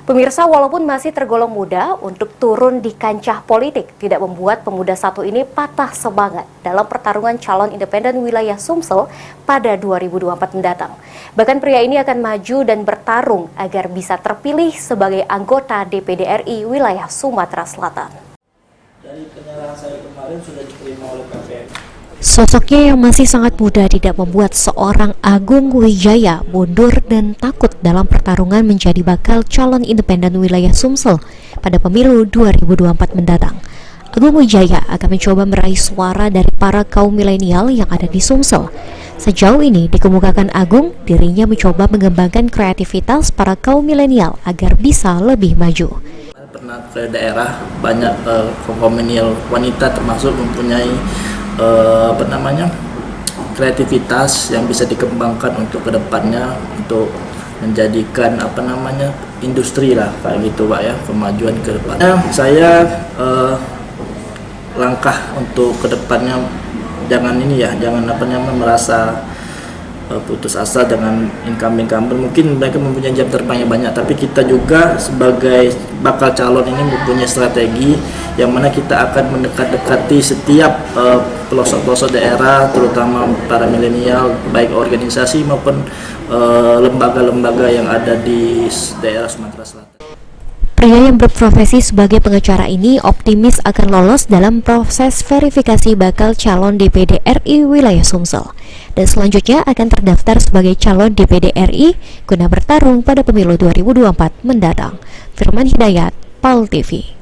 Pemirsa, walaupun masih tergolong muda, untuk turun di kancah politik tidak membuat pemuda satu ini patah semangat dalam pertarungan calon independen wilayah Sumsel pada 2024 mendatang. Bahkan pria ini akan maju dan bertarung agar bisa terpilih sebagai anggota DPD RI wilayah Sumatera Selatan. Dari penyerahan saya kemarin sudah diterima oleh KPM. Sosoknya yang masih sangat muda tidak membuat seorang Agung Wijaya mundur dan takut dalam pertarungan menjadi bakal calon independen wilayah Sumsel pada pemilu 2024 mendatang. Agung Wijaya akan mencoba meraih suara dari para kaum milenial yang ada di Sumsel. Sejauh ini dikemukakan Agung dirinya mencoba mengembangkan kreativitas para kaum milenial agar bisa lebih maju. Pernah ke daerah, banyak kaum milenial wanita termasuk mempunyai kreativitas yang bisa dikembangkan untuk kedepannya untuk menjadikan industri lah kayak gitu Pak ya, kemajuan ke depannya. Saya langkah untuk kedepannya jangan merasa putus asa dengan incumbent. Mungkin mereka mempunyai jam terbang yang banyak, tapi kita juga sebagai bakal calon ini mempunyai strategi yang mana kita akan mendekat-dekati setiap pelosok-pelosok daerah, terutama para milenial, baik organisasi maupun lembaga-lembaga yang ada di daerah Sumatera Selatan. Pria yang berprofesi sebagai pengacara ini optimis akan lolos dalam proses verifikasi bakal calon DPD RI wilayah Sumsel dan selanjutnya akan terdaftar sebagai calon DPD RI guna bertarung pada pemilu 2024 mendatang. Firman Hidayat, PAL TV.